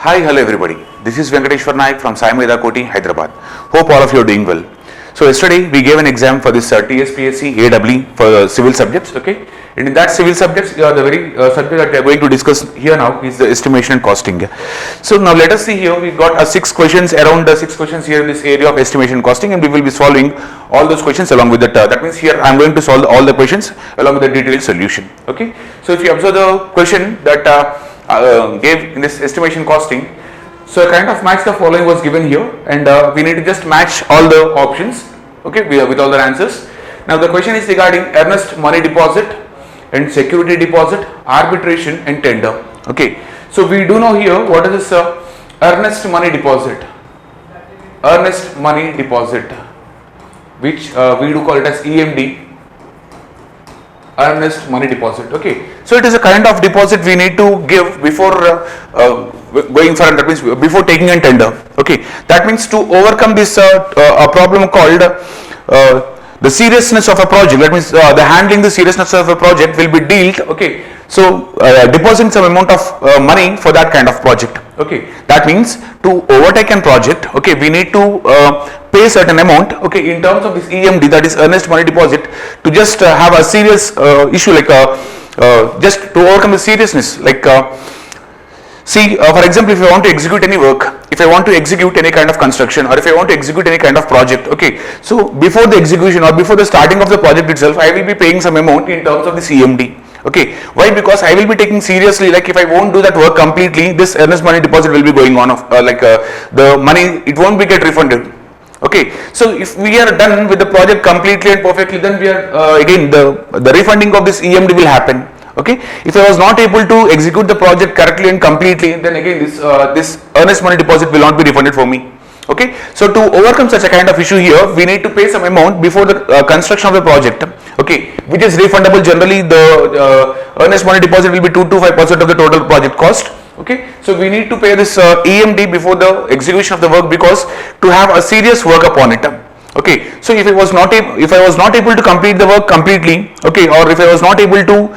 Hi, hello everybody. This is Venkateshwar Naik from Saimedha Koti, Hyderabad. Hope all of you are doing well. So yesterday we gave an exam for this Tspsc AEE for civil subjects. Okay, and in that civil subjects, the very subject that we are going to discuss here now is the estimation and costing. So now let us see here. We got 6 questions, around 6 questions here in this area of estimation and costing, and we will be solving all those questions along with that. That means here I am going to solve all the questions along with the detailed solution. Okay. So if you observe the question that gave in this estimation costing, so a kind of match the following was given here, and we need to just match all the options, okay, with all the answers. Now the question is regarding earnest money deposit and security deposit, arbitration and tender. Okay, so we do know here what is this earnest money deposit. Earnest money deposit, which we do call it as EMD. Earnest money deposit. Okay, so it is a kind of deposit we need to give before going for, that means before taking a tender. Okay, that means to overcome this a problem called the seriousness of a project. That means the handling the seriousness of a project will be dealt. Okay, so depositing some amount of money for that kind of project. Okay, that means to overtake a project, okay, we need to pay certain amount, okay, in terms of this EMD, that is earnest money deposit, to just have a serious issue, like just to overcome the seriousness, like see, for example, if I want to execute any work, if I want to execute any kind of construction, or if I want to execute any kind of project, okay, so before the execution or before the starting of the project itself, I will be paying some amount in terms of this EMD. Okay, why? Because I will be taking seriously, like if I won't do that work completely, this earnest money deposit will be going on of the money, it won't be get refunded. Okay, so if we are done with the project completely and perfectly, then we are again the refunding of this EMD will happen. Okay, if I was not able to execute the project correctly and completely, then again this earnest money deposit will not be refunded for me. Okay, so to overcome such a kind of issue here, we need to pay some amount before the construction of the project. Okay, which is refundable. Generally, the earnest money deposit will be 2 to 5% of the total project cost. Okay, so we need to pay this EMD before the execution of the work, because to have a serious work upon it. Okay, so if I was not able to complete the work completely, okay, or if I was not able to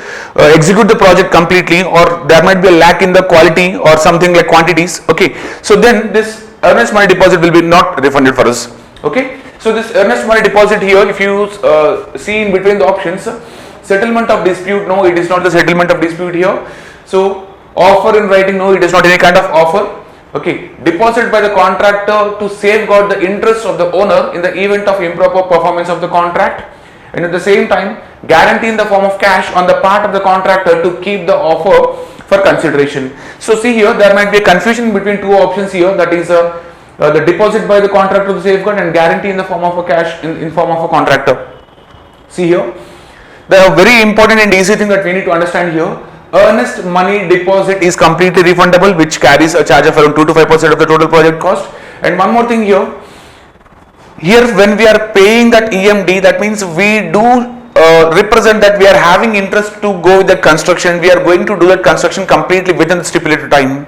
execute the project completely, or there might be a lack in the quality or something like quantities, okay, so then this earnest money deposit will be not refunded for us. Okay, so this earnest money deposit here, if you see in between the options, settlement of dispute, no, it is not the settlement of dispute here. So offer in writing, no, it is not any kind of offer. Okay, deposit by the contractor to safeguard the interest of the owner in the event of improper performance of the contract, and at the same time guarantee in the form of cash on the part of the contractor to keep the offer for consideration. So see here, there might be a confusion between two options here, that is the deposit by the contractor to safeguard and guarantee in the form of a cash in form of a contractor. See here, the very important and easy thing that we need to understand here, earnest money deposit is completely refundable, which carries a charge of around 2 to 5% of the total project cost. And one more thing here when we are paying that EMD, that means we do represent that we are having interest to go with the construction, we are going to do that construction completely within the stipulated time.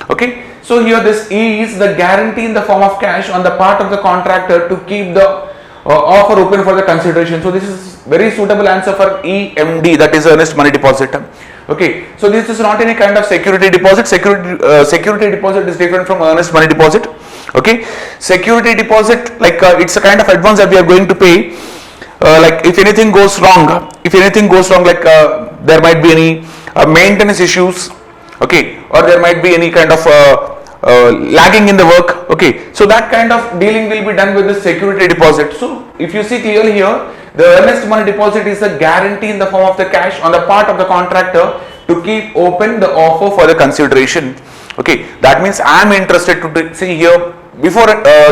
Okay, so here this E is the guarantee in the form of cash on the part of the contractor to keep the offer open for the consideration. So this is very suitable answer for EMD, that is earnest money deposit. Okay, so this is not any kind of security deposit. Security deposit is different from earnest money deposit. Okay, security deposit, like it's a kind of advance that we are going to pay. Like if anything goes wrong, like there might be any maintenance issues, okay, or there might be any kind of lagging in the work, okay, so that kind of dealing will be done with the security deposit. So if you see clearly here, the earnest money deposit is a guarantee in the form of the cash on the part of the contractor to keep open the offer for the consideration. Okay, that means I am interested to see here before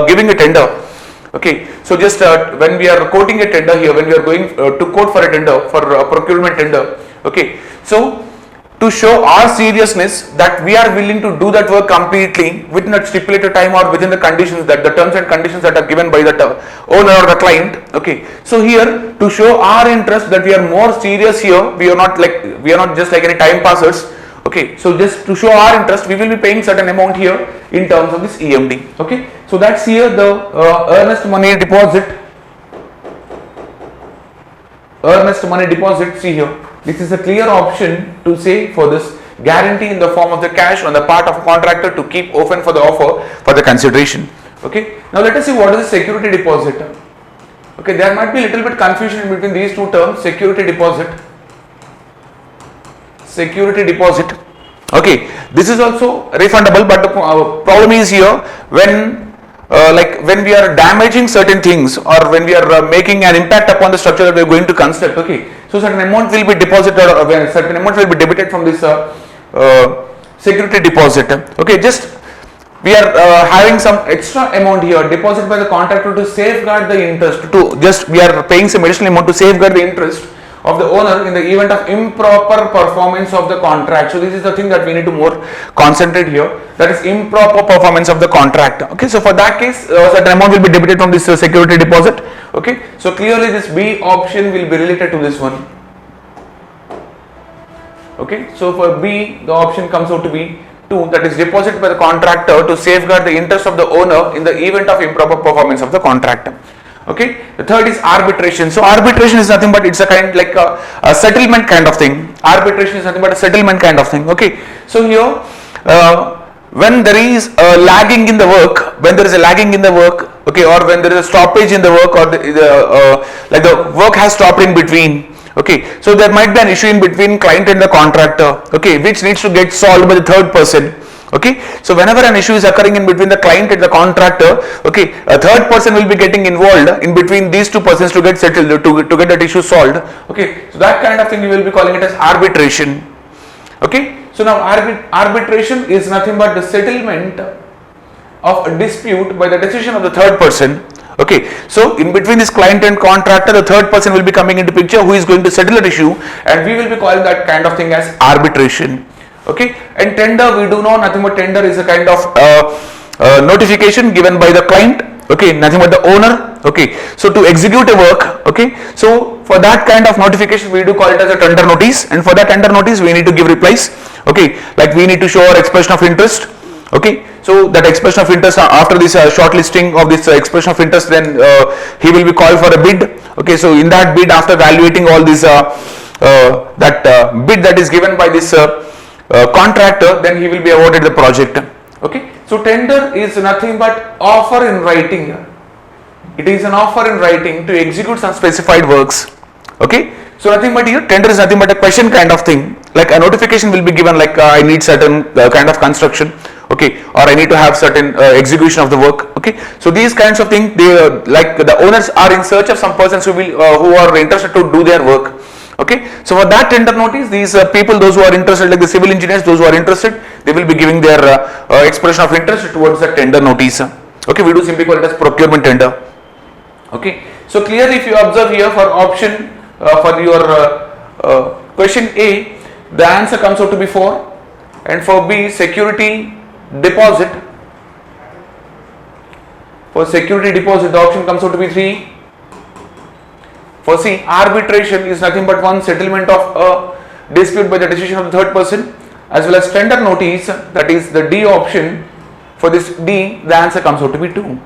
giving a tender. Okay, so just when we are quoting a tender here, when we are going to quote for a tender, for a procurement tender, okay, so to show our seriousness that we are willing to do that work completely within a stipulated time or within the conditions, that the terms and conditions that are given by the owner or the client. Okay, so here to show our interest that we are more serious here, we are not just like any time passers. Okay, so just to show our interest, we will be paying certain amount here in terms of this EMD. Okay, so that's here the earnest money deposit. Earnest money deposit, see here, this is a clear option to say for this guarantee in the form of the cash on the part of a contractor to keep open for the offer for the consideration. Okay. Now let us see what is a security deposit. Okay, there might be a little bit confusion in between these two terms, security deposit. Security deposit. Okay, this is also refundable, but the problem is here when when we are damaging certain things or when we are making an impact upon the structure that we are going to construct. Okay, so certain amount will be deposited or certain amount will be debited from this security deposit. Okay, just we are having some extra amount here deposited by the contractor to safeguard the interest, to just we are paying some additional amount to safeguard the interest of the owner in the event of improper performance of the contract. So this is the thing that we need to more concentrate here, that is improper performance of the contract. Okay, so for that case certain amount will be debited from this security deposit. Okay, so clearly this B option will be related to this one. Okay, so for B the option comes out to be 2, that is deposit by the contractor to safeguard the interest of the owner in the event of improper performance of the contract. Okay, the third is arbitration. So arbitration is nothing but it's a kind like a settlement kind of thing. Arbitration is nothing but a settlement kind of thing. Okay, so here when there is a lagging in the work, okay, or when there is a stoppage in the work, or like the work has stopped in between. Okay, so there might be an issue in between client and the contractor. Okay, which needs to get solved by the third person. Okay, so whenever an issue is occurring in between the client and the contractor, okay, a third person will be getting involved in between these two persons to get settled, to get that issue solved. Okay, so that kind of thing we will be calling it as arbitration. Okay, so now arbitration is nothing but the settlement of a dispute by the decision of the third person. Okay, so in between this client and contractor, the third person will be coming into picture who is going to settle that issue, and we will be calling that kind of thing as arbitration. Okay, and tender, we do know nothing but tender is a kind of notification given by the client. Okay, nothing but the owner. Okay, so to execute a work. Okay, so for that kind of notification we do call it as a tender notice, and for that tender notice we need to give replies. Okay, like we need to show our expression of interest. Okay, so that expression of interest, after this shortlisting of this expression of interest, then he will be called for a bid. Okay, so in that bid, after evaluating all this bid that is given by this contractor, then he will be awarded the project. Okay, so tender is nothing but offer in writing. It is an offer in writing to execute some specified works. Okay, so nothing but here tender is nothing but a question kind of thing, like a notification will be given, like I need certain kind of construction. Okay, or I need to have certain execution of the work. Okay, so these kinds of things, they like the owners are in search of some persons who are interested to do their work. Okay, so for that tender notice, these people, those who are interested, like the civil engineers, those who are interested, they will be giving their expression of interest towards the tender notice. Okay, we do simply call it as procurement tender. Okay, so clearly if you observe here for option for your question A, the answer comes out to be 4, and for B, security deposit. For security deposit, the option comes out to be 3. For C, arbitration is nothing but one settlement of a dispute by the decision of the third person, as well as tender notice, that is the D option. For this D, the answer comes out to be 2.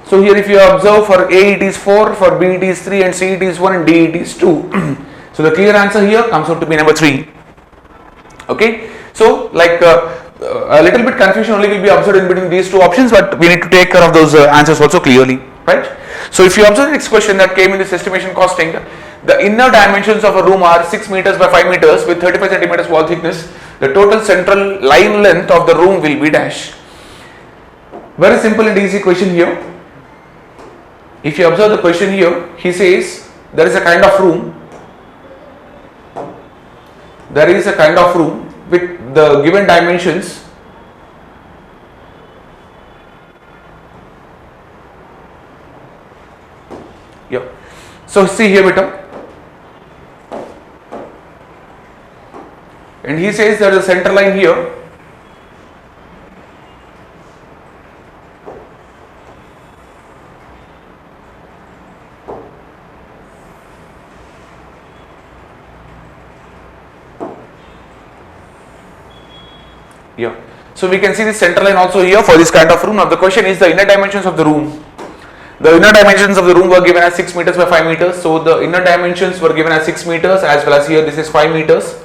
So here if you observe, for A it is 4, for B it is 3, and C it is 1, and D it is 2. So the clear answer here comes out to be number 3. Okay, so like a little bit confusion only will be observed in between these two options, but we need to take care of those answers also clearly, right? So if you observe the next question that came in this estimation costing, the inner dimensions of a room are 6 meters by 5 meters with 35 centimeters wall thickness. The total central line length of the room will be dash. Very simple and easy question here. If you observe the question here, he says there is a kind of room. There is a kind of room with the given dimensions. Yeah. So see here beta. And he says there is a center line here. Yeah. So we can see this center line also here for this kind of room. Now the question is the inner dimensions of the room. The inner dimensions of the room were given as 6 meters by 5 meters. So the inner dimensions were given as 6 meters, as well as here this is 5 meters.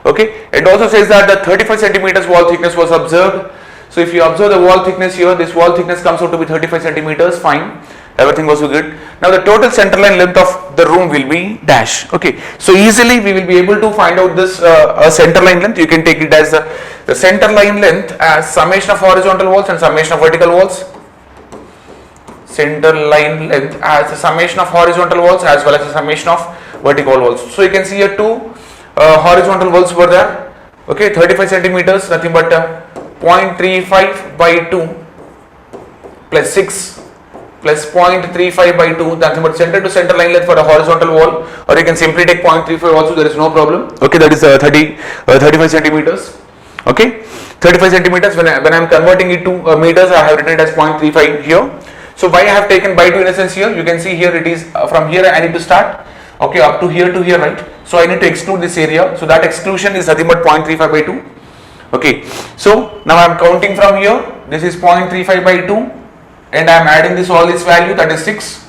Okay, it also says that the 35 centimeters wall thickness was observed. So if you observe the wall thickness here, this wall thickness comes out to be 35 centimeters, fine, everything was good. Now the total centerline length of the room will be dash. Okay, so easily we will be able to find out this centerline length. You can take it as the centerline length as summation of horizontal walls and summation of vertical walls. Centerline length as the summation of horizontal walls as well as the summation of vertical walls. So you can see here two horizontal walls were there. Okay, 35 centimeters, nothing but 0.35 by 2 plus 6 plus 0.35 by 2, nothing but center to center line length for a horizontal wall, or you can simply take 0.35 also, there is no problem. Okay, that is 35 centimeters. Okay, 35 centimeters. When I am converting it to meters, I have written it as 0.35 here. So why I have taken by 2 in a sense here, you can see here it is from here I need to start, okay, up to here, right. So I need to exclude this area, so that exclusion is nothing but 0.35 by 2. Okay, so now I am counting from here, this is 0.35 by 2 and I am adding this value, that is 6.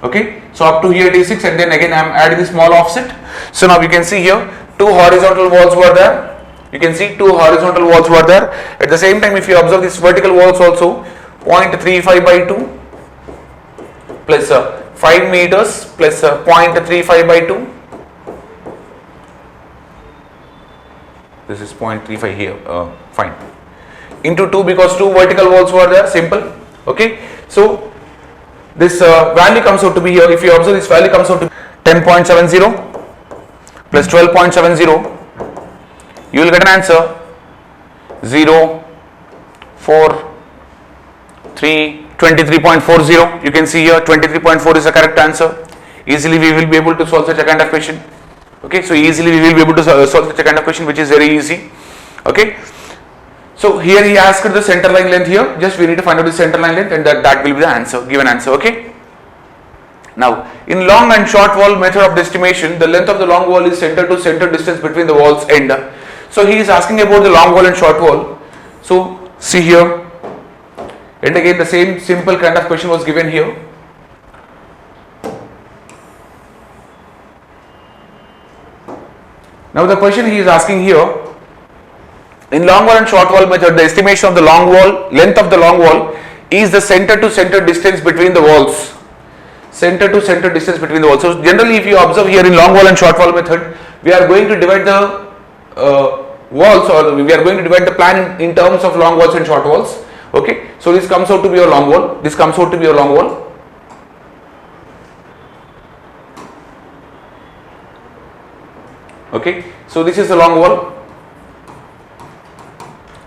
Okay, so up to here it is 6 and then again I am adding this small offset. So now you can see here two horizontal walls were there. You can see two horizontal walls were there. At the same time, if you observe this vertical walls also, 0.35 by 2 plus 5 meters plus 0.35 by 2. This is 0.35 here, fine, into 2 because two vertical walls were there, simple. Okay, so this value comes out to be here, if you observe this value comes out to 10.70 plus 12.70, you will get an answer 0, 4, 3, 23.40. You can see here 23.4 is the correct answer. Easily we will be able to solve such a kind of question. Okay, so easily we will be able to solve such a kind of question, which is very easy. Okay, so here he asked the center line length here, just we need to find out the center line length and that will be the answer, given answer. Okay, now in long and short wall method of estimation, the length of the long wall is center to center distance between the walls end. So he is asking about the long wall and short wall. So see here, and again the same simple kind of question was given here. Now the question he is asking here, in long wall and short wall method, the estimation of the long wall, length of the long wall is the center to center distance between the walls. Center to center distance between the walls. So generally if you observe here in long wall and short wall method, we are going to divide the walls, or we are going to divide the plan in terms of long walls and short walls. Okay, so this comes out to be your long wall, this comes out to be your long wall. Okay, so this is a long wall,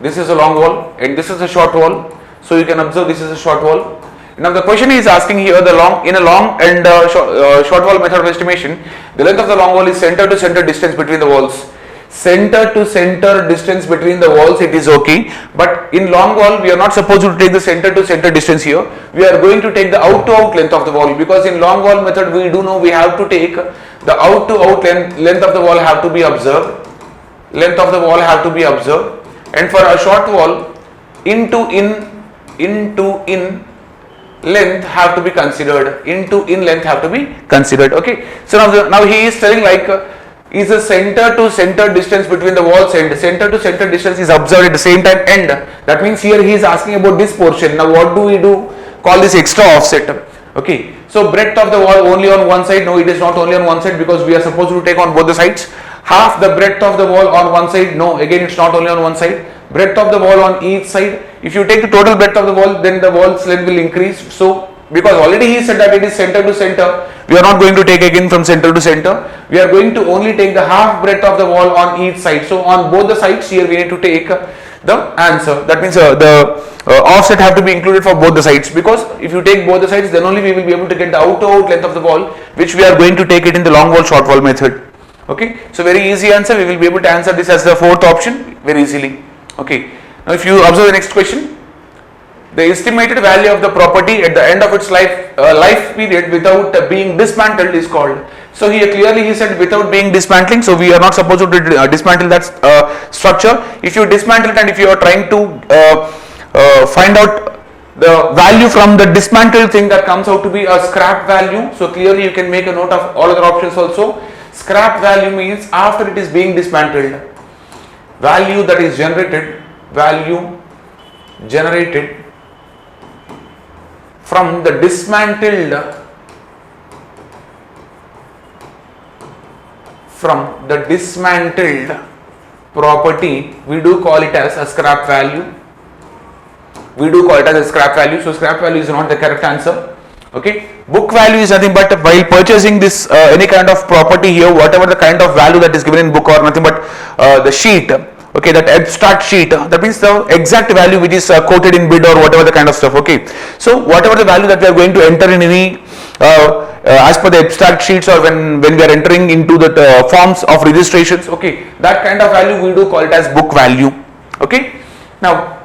this is a long wall and this is a short wall. So you can observe this is a short wall. Now the question is asking here, in a long and short wall method of estimation, the length of the long wall is center to center distance between the walls. Center to center distance between the walls, it is okay, but in long wall we are not supposed to take the center to center distance here. We are going to take the out to out length of the wall, because in long wall method we do know we have to take the out to out length of the wall have to be observed. Length of the wall have to be observed, and for a short wall, in length have to be considered. In length have to be considered. Okay. So now he is telling like is the center to center distance between the walls end. Center to center distance is observed at the same time end. That means here he is asking about this portion. Now what do we do? Call this extra offset. Okay. So breadth of the wall only on one side. No, it is not only on one side, because we are supposed to take on both the sides. Half the breadth of the wall on one side. No, again it's not only on one side. Breadth of the wall on each side. If you take the total breadth of the wall, then the wall's length will increase. So because already he said that it is center to center, we are not going to take again from center to center. We are going to only take the half breadth of the wall on each side. So on both the sides here we need to take the answer. That means the offset have to be included for both the sides, because if you take both the sides, then only we will be able to get the out to out length of the wall, which we are going to take it in the long wall short wall method. Okay, so very easy answer. We will be able to answer this as the fourth option very easily. Okay, now if you observe the next question, the estimated value of the property at the end of its life period without being dismantled is called. So here clearly he said without being dismantling, so we are not supposed to dismantle that structure. If you dismantle it and if you are trying to find out the value from the dismantled thing, that comes out to be a scrap value. So clearly you can make a note of all other options also. Scrap value means after it is being dismantled, value that is generated, value generated from the dismantled property, we do call it as a scrap value. So scrap value is not the correct answer. Okay, book value is nothing but while purchasing this any kind of property here, whatever the kind of value that is given in book or nothing but the sheet. Okay, that abstract sheet, that means the exact value which is quoted in bid or whatever the kind of stuff. Okay, so whatever the value that we are going to enter in any as per the abstract sheets or when we are entering into the forms of registrations, okay, that kind of value we do call it as book value. Okay, now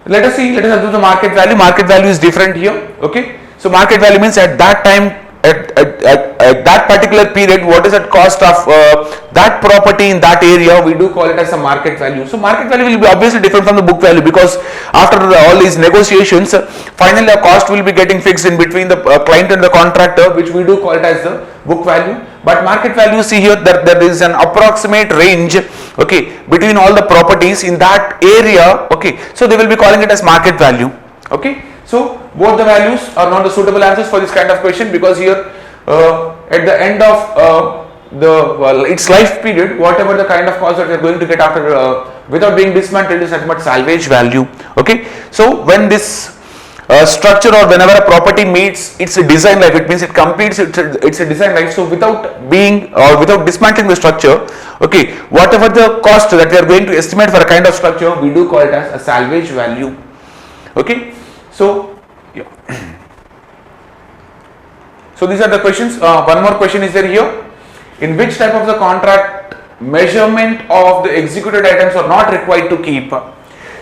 let us observe the market value. Market value is different here. Okay, so market value means at that time, at that particular period, what is the cost of that property in that area, we do call it as a market value. So market value will be obviously different from the book value, because after all these negotiations, finally a cost will be getting fixed in between the client and the contractor, which we do call it as the book value. But market value, see here that there is an approximate range, okay, between all the properties in that area. Okay, so they will be calling it as market value. Okay, so both the values are not the suitable answers for this kind of question, because here at the end of its life period, whatever the kind of cost that we are going to get after without being dismantled is nothing but salvage value. Okay, so when this structure or whenever a property meets its design life, it means it completes its design life. So without being or without dismantling the structure, okay, whatever the cost that we are going to estimate for a kind of structure, we do call it as a salvage value. Okay, so yeah. So these are the questions. One more question is there here. In which type of the contract measurement of the executed items are not required to keep?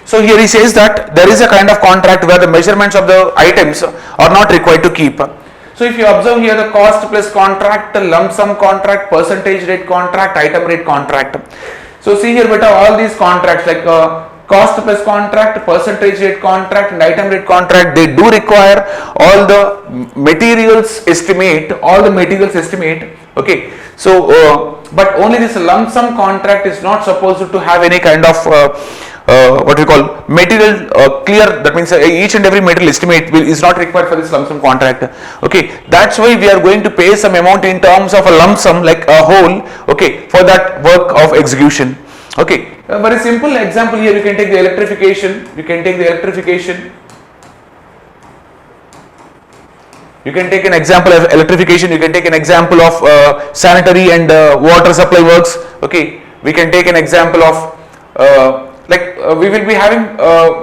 So here he says that there is a kind of contract where the measurements of the items are not required to keep. So if you observe here, the cost plus contract, lump sum contract, percentage rate contract, item rate contract. So see here beta, all these contracts like cost plus contract, percentage rate contract and item rate contract, they do require all the materials estimate, okay. So but only this lump sum contract is not supposed to have any kind of what we call material clear, that means each and every material estimate is not required for this lump sum contract. Okay, that's why we are going to pay some amount in terms of a lump sum, like a whole, okay, for that work of execution. Okay, a very simple example here, you can take the electrification, you can take an example of electrification, you can take an example of sanitary and water supply works. Okay, we can take an example of we will be having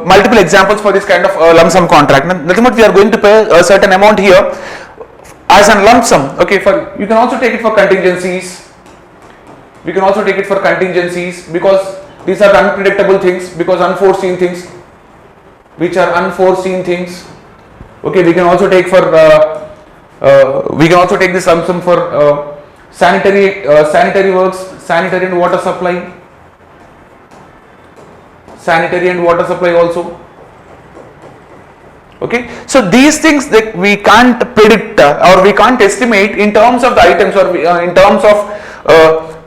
multiple examples for this kind of lump sum contract. Nothing but we are going to pay a certain amount here as a lump sum. Okay, you can also take it for contingencies. Because these are unpredictable things, because unforeseen things. Okay, we can also take for this lump sum for sanitary works, sanitary and water supply also. Okay, so these things that we can't predict or we can't estimate in terms of the items or in terms of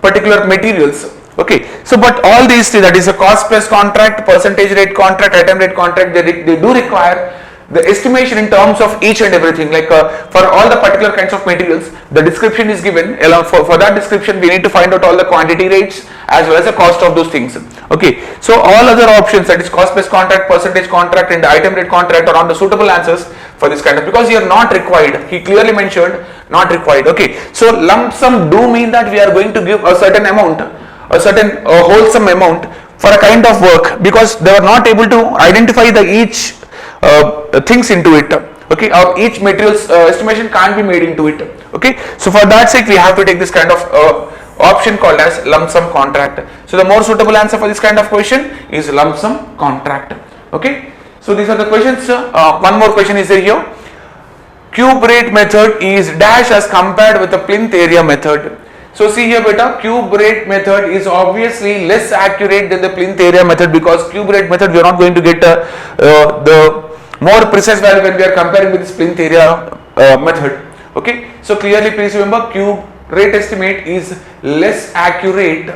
particular materials. Okay, so but all these three, that is a cost plus contract, percentage rate contract, item rate contract, they do require the estimation in terms of each and everything. Like for all the particular kinds of materials, the description is given. For that description, we need to find out all the quantity rates as well as the cost of those things. Okay, so all other options, that is cost plus contract, percentage contract and item rate contract, are not the suitable answers for this kind of, because you are not required. He clearly mentioned not required. Okay, so lump sum do mean that we are going to give a certain amount, a certain wholesome amount for a kind of work, because they were not able to identify the each things into it. Okay, or each materials estimation can't be made into it. Okay, so for that sake we have to take this kind of option called as lump sum contract. So the more suitable answer for this kind of question is lump sum contract. Okay, so these are the questions. One more question is there here. Cube rate method is dash as compared with the plinth area method. So see here beta, cube rate method is obviously less accurate than the plinth area method, because cube rate method we are not going to get the more precise value when we are comparing with this plinth area method. Okay, so clearly please remember, cube rate estimate is less accurate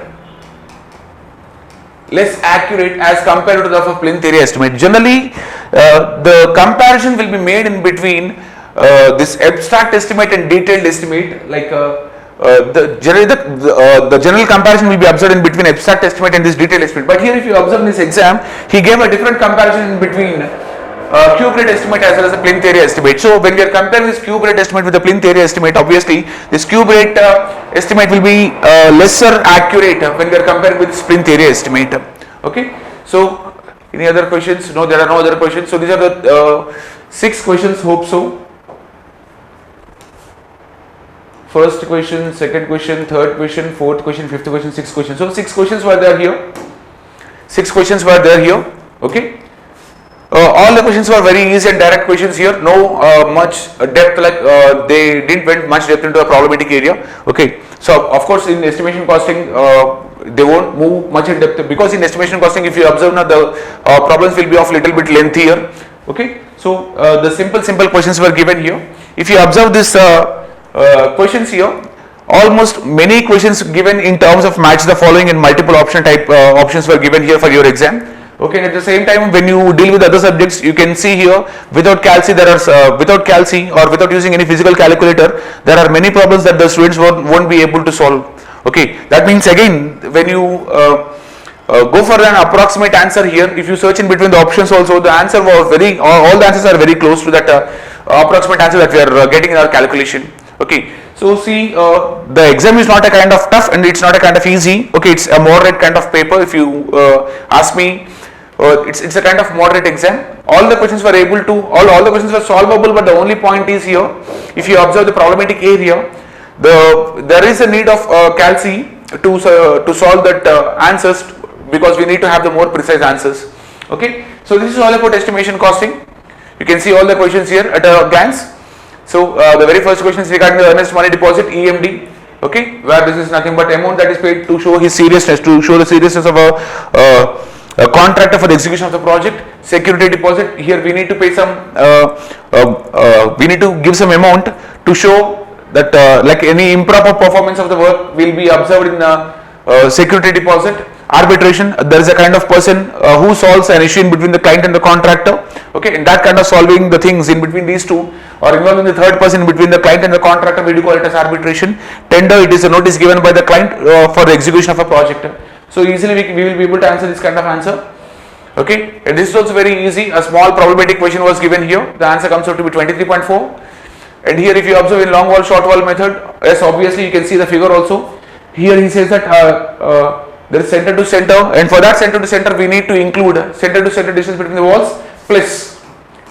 as compared to the of plinth area estimate. Generally, the comparison will be made in between this abstract estimate and detailed estimate. Like the general comparison will be observed in between abstract estimate and this detailed estimate. But here, if you observe in this exam, he gave a different comparison in between cube rate estimate as well as the plinth area estimate. So when we are comparing this cube rate estimate with the plinth area estimate, obviously this cube rate estimate will be lesser accurate when we are comparing with this plinth area estimate. Okay. So any other questions? No, there are no other questions. So these are the 6 questions. Hope so. First question, second question, third question, fourth question, fifth question, 6 questions. So 6 questions were there here. 6 questions were there here. Okay. All the questions were very easy and direct questions here. No much depth, like they didn't went much depth into a problematic area. Okay. So of course in estimation costing they won't move much in depth, because in estimation costing, if you observe now, the problems will be of little bit lengthier. Okay. So the simple questions were given here. If you observe this questions here, almost many questions given in terms of match the following and multiple option type options were given here for your exam. Okay, and at the same time, when you deal with other subjects, you can see here without calci, there are without calci or without using any physical calculator, there are many problems that the students won't be able to solve. Okay, that means again, when you go for an approximate answer here, if you search in between the options also, the answer was all the answers are very close to that approximate answer that we are getting in our calculation. Okay, so see, the exam is not a kind of tough and it's not a kind of easy. Okay, it's a moderate kind of paper. If you ask me, it's a kind of moderate exam. All the questions were able to, all the questions were solvable, but the only point is here, if you observe the problematic area, there is a need of calci to solve that answers, because we need to have the more precise answers. Okay, so this is all about estimation costing. You can see all the questions here at a glance. So the very first question is regarding the earnest money deposit, EMD. Okay, where this is nothing but amount that is paid to show his seriousness, to show the seriousness of a contractor for the execution of the project. Security deposit, here we need to pay some, we need to give some amount to show that like any improper performance of the work will be observed in security deposit. Arbitration, there is a kind of person who solves an issue in between the client and the contractor. Okay, in that kind of solving the things in between these two, or involving the third person in between the client and the contractor, we do call it as arbitration. Tender, it is a notice given by the client for the execution of a project. So easily we will be able to answer this kind of answer. Okay, and this is also very easy. A small problematic question was given here. The answer comes out to be 23.4. And here, if you observe in long wall short wall method, yes, obviously you can see the figure also. Here he says that there is center to center, and for that center to center we need to include center to center distance between the walls plus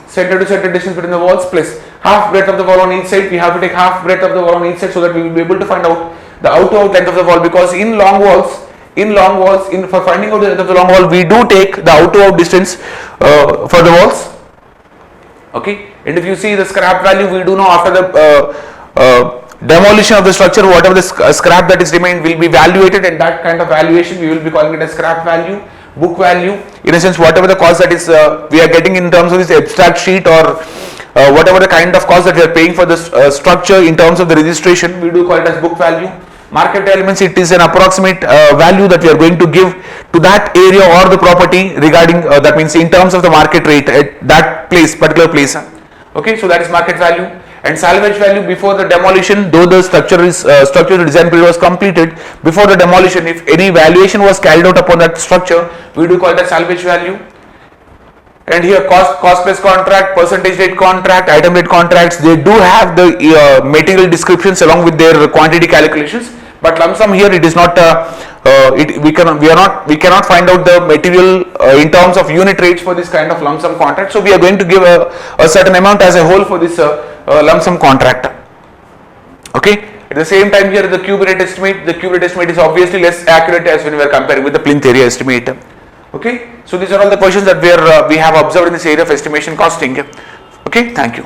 center to center distance between the walls plus half breadth of the wall on each side. We have to take half breadth of the wall on each side so that we will be able to find out the out to out length of the wall, because in long walls, for finding out the length of the long wall, we do take the out to out distance for the walls. Okay, and if you see the scrap value, we do know after the demolition of the structure, whatever the scrap that is remained will be evaluated, and that kind of valuation we will be calling it as scrap value, book value. In a sense, whatever the cost that is we are getting in terms of this abstract sheet, or whatever the kind of cost that we are paying for this structure in terms of the registration, we do call it as book value. Market elements, it is an approximate value that we are going to give to that area or the property regarding that means in terms of the market rate at that place, particular place. Okay, so that is market value. And salvage value before the demolition, though the structural design period was completed, before the demolition, if any valuation was carried out upon that structure, we do call it as salvage value. And here cost plus contract, percentage rate contract, item rate contracts, they do have the material descriptions along with their quantity calculations, but lump sum here it is not we cannot find out the material in terms of unit rates for this kind of lump sum contract. So we are going to give a certain amount as a whole for this lump sum contract. Okay, at the same time here the cube rate estimate, is obviously less accurate as when we are comparing with the plinth area estimate. Okay, so these are all the questions that we have observed in this area of estimation costing. Okay, thank you.